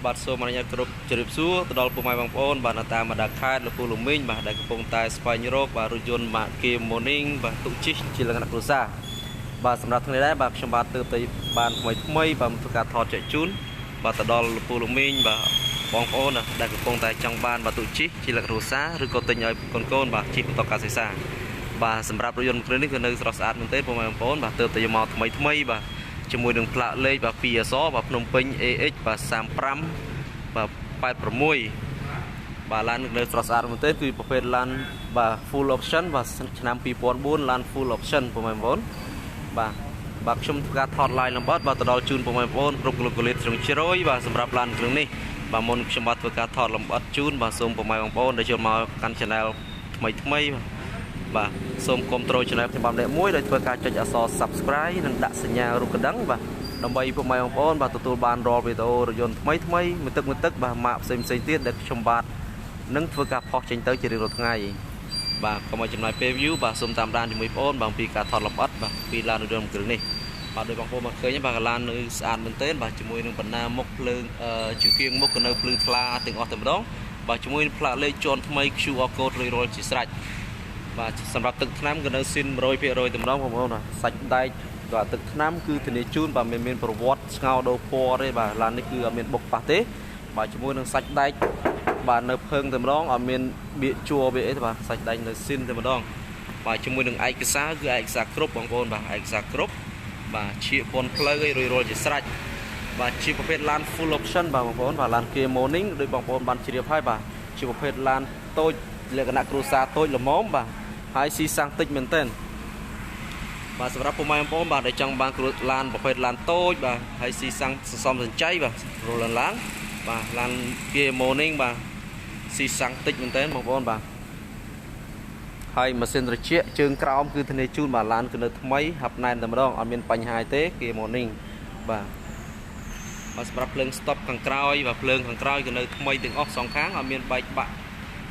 បាទសូមអនុញ្ញាតគ្រប់ជម្រាបសួរទៅដល់ពុកម៉ែបងប្អូនបាទនៅតាមបណ្ដាខេត្តលពូលមីងបាទដែលកំពុងតែស្វែងរកបាទរថយន្តម៉ាក Kia Morning បាទទុកជិះជាលក្ខណៈគ្រួសារបាទសម្រាប់ថ្ងៃនេះដែរបាទខ្ញុំបាទទើបតែបានថ្មីបាទធ្វើការថតចែកជូនបាទទៅដល់លពូលមីងបាទបងប្អូនដែលកំពុងតែចង់បានបាទទុកជិះជាលក្ខណៈគ្រួសារឬក៏ទិញឲ្យកូនបាទជិះបន្តការសិក្សាបាទសម្រាប់រថយន្តគ្រឿងនេះគឺនៅស្រស់ស្អាតមែនទែនពុកម៉ែបងប្អូនបាទទើបតែយកមកថ្មីបាទជាមួយនឹងផ្លាកលេខបាទ2អក្សរបាទភ្នំពេញ AX បាទ35បាទ86បាទឡាននៅស្រស់ស្អាតមែនទេគឺប្រភេទឡានបាទ full option បាទឆ្នាំ2004ឡាន full option ពុកម៉ែបងប្អូនបាទខ្ញុំធ្វើការថត live លំបាត់បាទទៅដល់ជូនពុកម៉ែបងប្អូនគ្រប់គលិតជ្រុងជ្រោយបាទសម្រាប់ឡានគ្រឿងនេះបាទមុនខ្ញុំបាទធ្វើការថតលំបាត់ជូនបាទសូមពុកម៉ែបងប្អូនដែលចូលមកកាន់ channel ថ្មីបាទសូមគាំទ្រ channel ខ្ញុំបាទម្នាក់មួយដោយធ្វើការចុចអក្សរ subscribe និងដាក់សញ្ញារូបកណ្ដឹងបាទដើម្បីពុកម៉ែបងប្អូនបាទទទួលបានរាល់វីដេអូរថយន្តថ្មីមួយទឹកបាទម៉ាកផ្សេងទៀតដែលខ្ញុំបាទនឹងធ្វើការផុសចេញទៅជារៀងរាល់ថ្ងៃបាទកុំឲ្យចំណាយពេល view បាទសូមតាមដានជាមួយបងប្អូនបាទពីការថតលម្អិតបាទពីឡានរថយន្តគ្រឿងនេះបាទដោយបងប្អូនមកឃើញបាទឡាននៅស្អាតមែនទែនបាទជាមួយនឹងបណ្ណាមុខភ្លើងជើងគៀងមុខក៏នៅភ្លឺថ្លាទាំងអស់តែម្ដងបាទជាមួយនឹងផ្លាកលេខជាន់ថ្មី QR code រួយជាស្រេចបាទសម្រាប់ទឹកថ្នាំក៏នៅស៊ីន 100% តែម្ដងបងប្អូនបាទសាច់ដែកបាទទឹកថ្នាំគឺធានាជូនបាទមានប្រវត្តិស្ងោរដូរពណ៌ទេបាទឡាននេះគឺអត់មានបុកប៉ះទេបាទជាមួយនឹងសាច់ដែកបាទនៅភើងតែម្ដងអត់មានបៀកជួរបៀកអីទេបាទសាច់ដែកនៅស៊ីនតែម្ដងបាទជាមួយនឹងឯកសារគឺឯកសារគ្រប់បងប្អូនបាទឯកសារគ្រប់បាទឈៀកពន្ធផ្លូវឲ្យរួយជាស្រេចបាទជាប្រភេទឡាន full option បាទបងប្អូនបាទឡាន Kia Morning ដោយបងប្អូនបានជ្រាបហើយបាទជាប្រភេទឡានតូចលក្ខណៈគ្រួសារតូចល្មមបាទហើយស៊ីសាំងតិចមែនទែនបាទសម្រាប់ពុកម៉ែបងប្អូនបាទដែលចង់បានឡានប្រភេទឡានតូចបាទហើយស៊ីសាំងសន្សំសំចៃបាទរលឡើងបាទឡាន Kia Morning បាទស៊ីសាំងតិចមែនទែនបងប្អូនបាទហើយម៉ាស៊ីនត្រជាក់ជើងក្រោមគឺធានាជូនបាទឡានគឺនៅថ្មីហាប់ណែនតែម្ដងអត់មានបញ្ហាទេ Kia Morning បាទសម្រាប់ភ្លើង stop ខាងក្រោយបាទភ្លើងខាងក្រោយគឺនៅថ្មីទាំងអស់សងខាងអត់មានបែកបាក់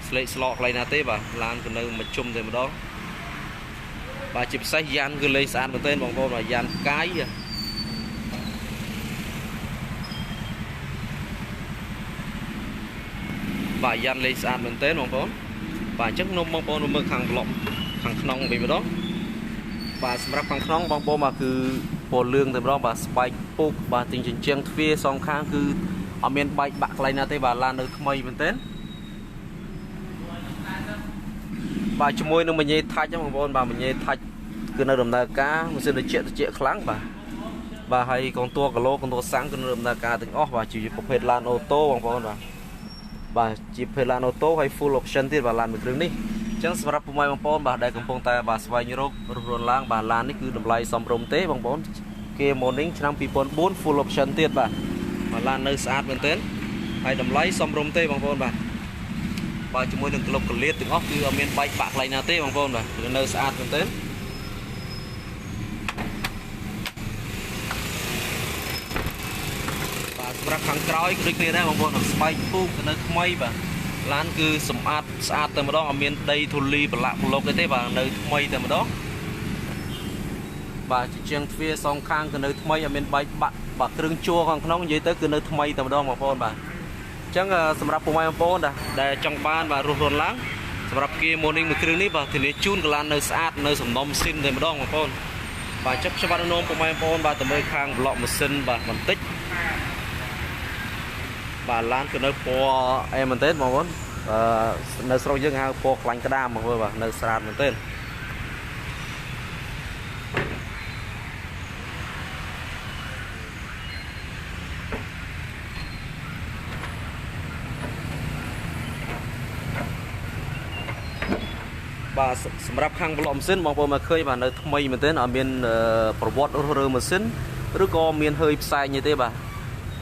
ស្លេកស្លោកកន្លែងណាទេបាទឡានគឺនៅមួយជុំតែម្ដងបាទជាពិសេសយ៉ានគឺលេងស្អាតមែនទែនបងប្អូនបាទយ៉ានផ្កាយបាទយ៉ានលេងស្អាតមែនទែនបងប្អូនបាទអញ្ចឹងខ្ញុំបងប្អូនមើលខាងប្លុកខាងក្នុងវិញម្ដងបាទសម្រាប់ខាងក្នុងបងប្អូនបាទគឺពណ៌លឿងតែម្ដងបាទស្បែកពុកបាទទិញជញ្ជាំងទ្វារសងខាងគឺអត់មានបែកបាក់កន្លែងណាទេបាទឡាននៅថ្មីមែនទែនបាទជាមួយនឹងមញ៉េថាច់បងប្អូនបាទមញ៉េថាច់គឺនៅដំណើរការម៉ាស៊ីនត្រជាក់ខ្លាំងបាទហើយកងតួគីឡូកងតួសាំងគឺនៅដំណើរការទាំងអស់បាទជាប្រភេទឡានអូតូបងប្អូនបាទជាប្រភេទឡានអូតូហើយ full option ទៀតបាទឡានមួយគ្រឿងនេះអញ្ចឹងសម្រាប់ពុកម៉ែបងប្អូនបាទដែលកំពុងតែបាទស្វែងរករថយន្តឡើងបាទឡាននេះគឺតម្លៃសមរម្យទេបងប្អូន Kia Morning ឆ្នាំ2004 full option ទៀតបាទឡាននៅស្អាតមែនទែនហើយតម្លៃសមរម្យទេបងប្អូនបាទជាមួយនឹងក្លុបកលៀតទាំងអស់គឺអត់មានបែកបាក់កន្លែងណាទេបងប្អូនបាទគឺនៅស្អាតមែនទែនបាទសម្រាប់ខាងក្រោយដូចគ្នាដែរបងប្អូនស្បែកពូកនៅថ្មីបាទឡានគឺសម្អាតស្អាតតែម្ដងអត់មានដីធូលីប្រឡាក់ប្រឡុកទេបាទនៅថ្មីតែម្ដងបាទជាជាងទ្វារសងខាងគឺនៅថ្មីអត់មានបែកបាក់បាទគ្រឿងជួរខាងក្នុងនិយាយទៅគឺនៅថ្មីតែម្ដងបងប្អូនបាទអញ្ចឹងសម្រាប់ពុកម៉ែបងប្អូនដែលចង់បានបាទរស់រន់ឡើងសម្រាប់ Kia Morning មួយគ្រឿងនេះបាទធានាជូនក៏ឡាននៅស្អាតនៅសំណុំម៉ាស៊ីនតែម្ដងបងប្អូនបាទខ្ញុំបាទនាំពុកម៉ែបងប្អូនបាទទៅមើលខាងប្លុកម៉ាស៊ីនបាទបន្តិចបាទឡានគឺនៅពណ៌អែមែនទែនបងប្អូននៅស្រុកយើងហៅពណ៌ខ្លាញ់ក្តាមបងប្អូនបាទនៅស្អាតមែនទែនបាទសម្រាប់ខាងប្លុកម៉ាស៊ីនបងប្អូនមកឃើញបាទនៅថ្មីមែនទែនអត់មានប្រវត្តិរើម៉ាស៊ីនឬក៏មានhơiផ្សែងអីទេបាទ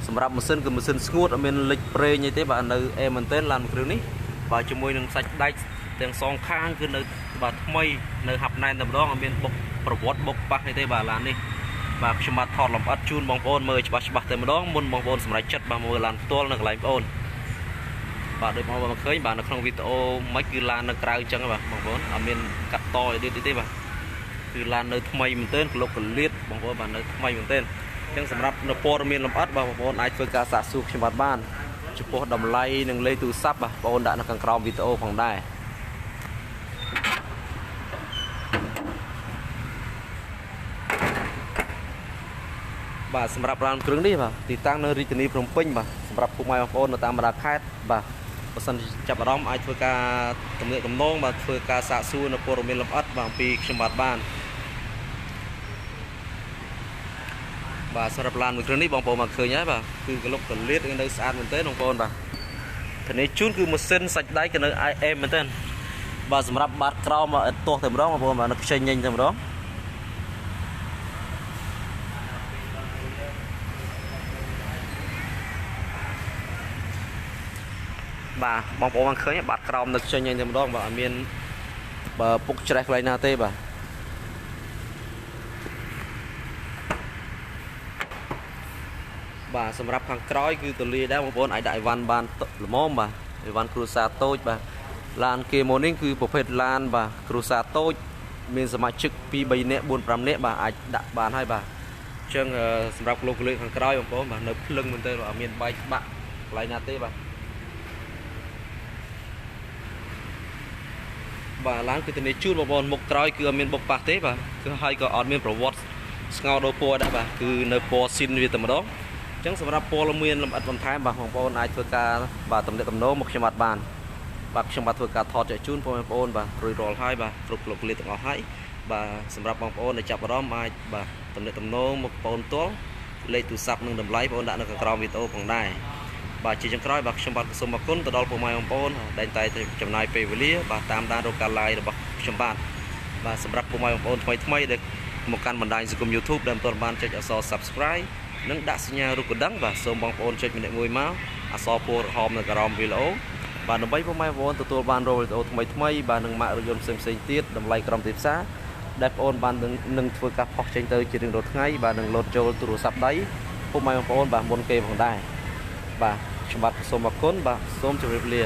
សម្រាប់ម៉ាស៊ីនគឺម៉ាស៊ីនស្ងួតអត់មានលេចប្រេងអីទេបាទនៅអែមែនទែនឡានមួយគ្រឿងនេះបាទជាមួយនឹងសាច់ដែកទាំងសងខាងគឺនៅបាទថ្មីនៅហាប់ណែនតែម្ដងអត់មានបុកប្រវត្តិបុកប៉ះអីទេបាទឡាននេះបាទខ្ញុំបាទថតលម្អិតជូនបងប្អូនមើលច្បាស់តែម្ដងមុនបងប្អូនសម្រេចចិត្តបាទមើលឡានផ្ទាល់នៅកន្លែងបងប្អូនបាទដូចបងប្អូនមកឃើញបាទនៅក្នុងវីដេអូមិនគឺឡាននៅក្រៅអញ្ចឹងបាទបងប្អូនអត់មានកាត់តអីទេបាទគឺឡាននៅថ្មីមែនទែនក្លុកកលៀតបងប្អូនបាទនៅថ្មីមែនទែន ចឹងសម្រាប់នៅព័ត៌មានលម្អិតបងប្អូនអាចធ្វើការសាកសួរខ្ញុំបានចំពោះតម្លៃនិងលេខទូរស័ព្ទបងប្អូនដាក់នៅខាងក្រោមវីដេអូផងដែរបាទសម្រាប់ឡានគ្រឿងនេះបាទទីតាំងនៅរាជធានីភ្នំពេញបាទសម្រាប់ពុកម៉ែបងប្អូននៅតាមបណ្ដាខេត្តបាទបើសិនចាប់អារម្មណ៍អាចធ្វើការទំនាក់ទំនងបាទធ្វើការសាកសួរនៅព័ត៌មានលម្អិតបាទអំពីខ្ញុំបានបាទសម្រាប់ឡានមួយគ្រឿងនេះបងប្អូនមកឃើញហើយបាទគឺកលុកកលៀតនៅស្អាតមែនទែនបងប្អូនបាទធានាជូនគឺម៉ាស៊ីនសាច់ដៃក៏នៅ IM មែនទែនបាទសម្រាប់បាតក្រោមអត់ទាស់តែម្ដងបងប្អូនបាទនៅខ្ចីញញតែម្ដងបាទបងប្អូនបានឃើញបាតក្រោមនៅខ្ចីញញតែម្ដងបាទអត់មានបើពុកច្រេះកន្លែងណាទេបាទបាទសម្រាប់ខាងក្រោយគឺទូលាយដែរបងប្អូនអាចដាក់អីវ៉ាន់បានល្មមបាទអីវ៉ាន់គ្រួសារតូចបាទឡានគេម៉ូនីងគឺប្រភេទឡានបាទគ្រួសារតូចមានសមាជិក2 3នាក់4 5នាក់បាទអាចដាក់បានហើយបាទអញ្ចឹងសម្រាប់លោកកលឿនខាងក្រោយបងប្អូនបាទនៅភ្លឹងមែនទេបាទអត់មានបែកបាក់កន្លែងណាទេបាទបាទឡានគឺធានាជូនបងប្អូនមុខក្រោយគឺអត់មានបុកប៉ះទេបាទគឺហើយក៏អត់មានប្រវត្តិស្ងោដោពណ៌ដែរបាទគឺនៅពណ៌ស៊ីនវាតែម្ដងអញ្ចឹងសម្រាប់ព័ត៌មានលម្អិតបន្ថែមបាទបងប្អូនអាចធ្វើការបាទទំនាក់ទំនងមកខ្ញុំបានបាទខ្ញុំបាទធ្វើការថតចែកជូនបងប្អូនបាទរួចរាល់ហើយបាទគ្រប់លោកលាទាំងអស់ហើយបាទសម្រាប់បងប្អូនដែលចាប់អារម្មណ៍អាចបាទទំនាក់ទំនងមកបងប្អូនទាល់លេខទូរស័ព្ទនិងតម្លៃបងប្អូនដាក់នៅខាងក្រោមវីដេអូផងដែរបាទជាចុងក្រោយបាទខ្ញុំបាទសូមអរគុណទៅដល់ពុកម៉ែបងប្អូនដែលតែចំណាយពេលវេលាបាទតាមដានរកការ live របស់ខ្ញុំបាទសម្រាប់ពុកម៉ែបងប្អូនថ្មីដែលមកកាន់បណ្ដាញសង្គម YouTube ដែលមិនទាន់បានចុចអក្សរ Subscribe និងដាក់សញ្ញារូបកណ្ដឹងបាទសូមបងប្អូនចុចម្នាក់មួយមកអក្សរពណ៌រហមនៅក្រោមវីដេអូបាទដើម្បីពុកម៉ែបងប្អូនទទួលបានវីដេអូថ្មីបាទនឹងម៉ាករថយន្តផ្សេងៗទៀតតម្លៃក្រមទីផ្សារដែលបងប្អូនបាននឹងធ្វើការផុសចេញទៅជារៀងរាល់ថ្ងៃបាទនឹងលោតចូលទូរស័ព្ទដៃពុកម៉ែបងប្អូនបាទមុនគេផងដែរបាទខ្ញុំបាទសូមអរគុណបាទសូមជម្រាបលា